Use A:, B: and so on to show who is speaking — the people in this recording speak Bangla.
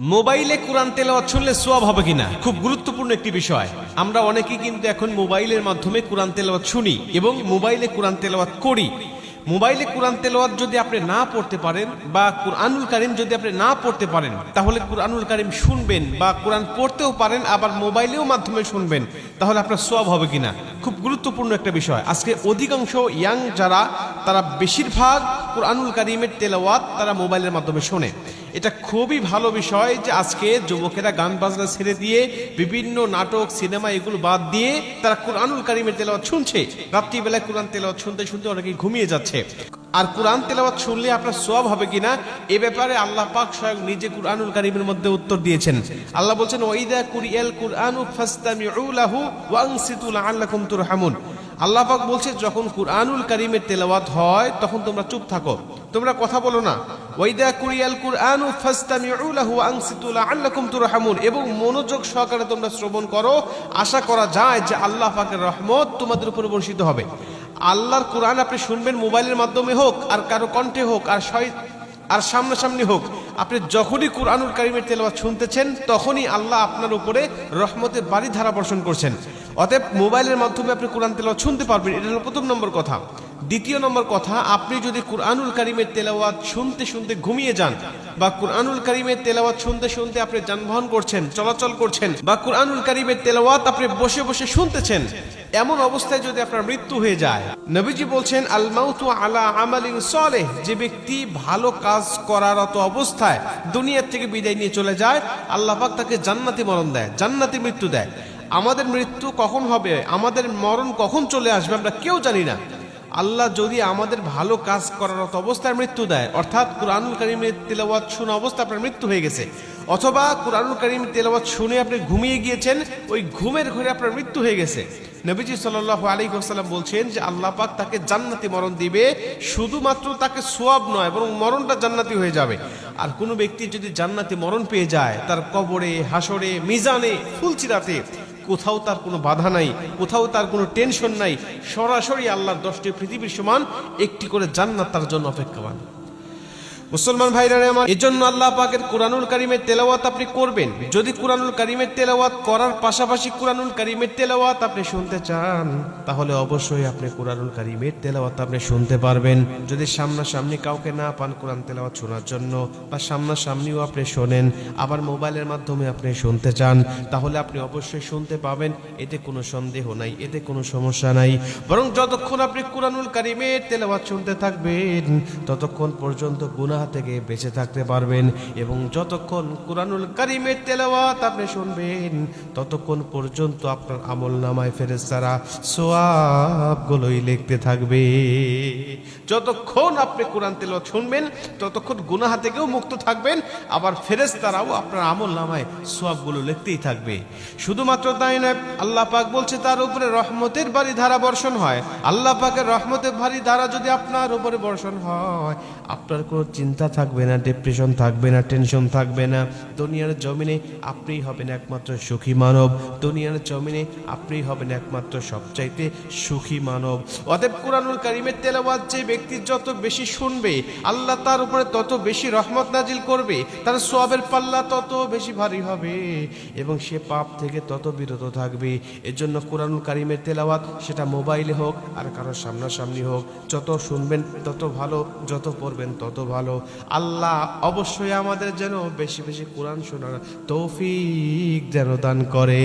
A: মোবাইলে কোরআন তেলাওয়াত শুনলে সওয়াব হবে কিনা খুব গুরুত্বপূর্ণ একটি বিষয়। আমরা অনেকেই কিন্তু এখন মোবাইলের মাধ্যমে কোরআন তেলাওয়াত শুনি এবং মোবাইলে কোরআন তেলাওয়াত করি। মোবাইলে কোরআন তেলাওয়াত যদি আপনি না পড়তে পারেন বা কুরআনুল কারীম যদি আপনি না পড়তে পারেন, তাহলে কুরআনুল কারীম শুনবেন বা কোরআন পড়তেও পারেন, আবার মোবাইলেও মাধ্যমে শুনবেন, তাহলে আপনার সওয়াব হবে কিনা খুব গুরুত্বপূর্ণ একটা বিষয়। আজকে অধিকাংশ ইয়াং যারা, তারা বেশিরভাগ কুরআনুল কারীমের তেলাওয়াত তারা মোবাইলের মাধ্যমে শোনে। এটা খুবই ভালো বিষয় যে আজকে যুবকেরা গান বাজনা ছেড়ে দিয়ে বিভিন্ন নাটক সিনেমা এগুলো বাদ দিয়ে তারা কুরআনুল কারীমের তেলাওয়াত শুনছে। রাত্রিবেলায় কোরআন তেলাওয়াত শুনতে শুনতে অনেকেই ঘুমিয়ে যাচ্ছে। আর কোরআন তেলাওয়াত শুনলে আপনার সওয়াব হবে কিনা এ ব্যাপারে আল্লাহ পাক স্বয়ং নিজে কুরআনুল কারীমের মধ্যে উত্তর দিয়েছেন। আল্লাহ বলছেন, ওয়াইদা কুরিয়াল কুরআনু ফাসতামিউ লাহু ওয়া আনসিতু লাআল্লাকুম তুরহামুন। আল্লাহ পাক বলছে, যখন কুরআনুল কারীমের তেলাওয়াত হয় তখন তোমরা চুপ থাকো, তোমরা কথা বলো না। ওয়াইদা কুরিয়াল কুরআনু ফাসতামিউ লাহু ওয়া আনসিতু লাআল্লাকুম তুরহামুন, এবং মনোযোগ সহকারে তোমরা শ্রবণ করো, আশা করা যায় যে আল্লাহ পাকের রহমত তোমাদের উপর বর্ষিত হবে। আল্লাহর কোরআন আপনি শুনবেন মোবাইলের মাধ্যমে হোক আর কারো কণ্ঠে হোক আর সামনাসামনি হোক, আপনি যখনই কুরআনুল কারীমের তেলাওয়াত শুনতেছেন তখনই আল্লাহ আপনার উপরে রহমতের বারিধারা বর্ষণ করছেন। অতএব মোবাইলের মাধ্যমে আপনি কোরআন তেলাওয়াত শুনতে পারবেন, এটা হলো প্রথম নম্বর কথা। দ্বিতীয় নম্বর কথা, আপনি যদি কুরআনুল কারীমের তেলাওয়াত শুনতে শুনতে ঘুমিয়ে যান বা কুরআনুল কারীমের তেলাওয়াত শুনতে শুনতে আপনি যানবাহন করছেন, চলাচল করছেন, বা কুরআনুল কারীমের তেলাওয়াত আপনি বসে বসে শুনতেছেন, এমন অবস্থায় যদি আপনার মৃত্যু হয়ে যায়, নবীজি বলছেন, আল মাউতু আলা আমালিন সালেহ, যে ব্যক্তি ভালো কাজ করারত অবস্থায় দুনিয়া থেকে বিদায় নিয়ে চলে যায়, আল্লাহ পাক তাকে জান্নাতি মরণ দেয়, জান্নাতি মৃত্যু দেয়। আমাদের মৃত্যু কখন হবে, আমাদের মরণ কখন চলে আসবে আমরা কেউ জানি না। আল্লাহ যদি আমাদের ভালো কাজ করার অবস্থায় মৃত্যু দেয়, অর্থাৎ কুরআনুল কারীমের তেলাওয়াত শোনা অবস্থায় আপনার মৃত্যু হয়ে গেছে, অথবা কুরআনুল কারীমের তেলাওয়াত শুনে আপনি ঘুমিয়ে গিয়েছেন, ওই ঘুমের ঘরে আপনার মৃত্যু হয়ে গেছে, নবীজি সাল্লাল্লাহু আলাইহি ওয়াসাল্লাম বলছেন যে আল্লাহ পাক তাকে জান্নাতি মরণ দিবে। শুধুমাত্র তাকে সওয়াব নয়, বরং মরণটা জান্নাতি হয়ে যাবে। আর কোনো ব্যক্তি যদি জান্নাতি মরণ পেয়ে যায়, তার কবরে, হাসরে, মিজানে, ফুলচিরাতে কোথাও তার কোনো বাধা নাই, কোথাও তার কোনো টেনশন নাই, সরাসরি আল্লাহর 10টি পৃথিবীর সমান একটি করে জান্নাত তার জন্য অপেক্ষমান। মুসলমান ভাইরা আমার, এজন্য আল্লাহ পাকের কুরআনুল কারীমের তেলাওয়াত আপনি করবেন। যদি কুরআনুল কারীমের তেলাওয়াত করার পাশাপাশি কুরআনুল কারীমের তেলাওয়াত আপনি শুনতে চান, তাহলে অবশ্যই আপনি কুরআনুল কারীমের তেলাওয়াত আপনি শুনতে পারবেন। যদি সামনাসামনি কাউকে না পান কুরআন তেলাওয়াত শোনার জন্য, বা সামনাসামনিও আপনি শোনেন, আবার মোবাইলের মাধ্যমে আপনি শুনতে চান, তাহলে আপনি অবশ্যই শুনতে পাবেন। এতে কোনো সন্দেহ নাই, এতে কোনো সমস্যা নাই। বরং যতক্ষণ আপনি কুরআনুল কারীমের তেলাওয়াত শুনতে থাকবেন, ততক্ষণ পর্যন্ত গুনাহ থেকে বেঁচে থাকতে পারবেন। এবং যতক্ষণ কুরআনুল কারীমের তেলাওয়াত আপনি শুনবেন, ততক্ষণ পর্যন্ত আপনার আমলনামায় ফেরেশতারা সওয়াবগুলোই লিখতে থাকবে। যতক্ষণ আপনি কোরআন তেলাওয়াত শুনবেন, ততক্ষণ গুনাহ থেকেও মুক্ত থাকবেন, আবার ফেরেশতারাও আপনার আমলনামায় সওয়াবগুলো লিখতেই থাকবে। শুধুমাত্র তাই নয়, আল্লাহ পাক বলছে তার উপরে রহমতের বারিধারা বর্ষণ হয়। আল্লাহ পাকের রহমতের বারিধারা যদি আপনার উপরে বর্ষণ হয়, আপনার কোনো চিন্তা থাকবে না, ডিপ্রেশন থাকবে না, টেনশন থাকবে না। দুনিয়ার জমিনে আপনিই হবেন একমাত্র সুখী মানব, দুনিয়ার জমিনে আপনিই হবেন একমাত্র সবচাইতে সুখী মানব। অতএব কুরআনুল কারীমের তেলাওয়াত যে ব্যক্তি যত বেশি শুনবে, আল্লাহ তার উপরে তত বেশি রহমত নাজিল করবে, তার সওয়াবের পাল্লা তত বেশি ভারী হবে এবং সে পাপ থেকে তত বিরত থাকবে। এজন্য কুরআনুল কারীমের তেলাওয়াত, সেটা মোবাইলে হোক আর কারো সামনাসামনি হোক, যত শুনবেন তত ভালো, যত পড়বেন তত ভালো। আল্লাহ অবশ্যই আমাদের যেন বেশি বেশি কোরআন শোনার তৌফিক যেন দান করে।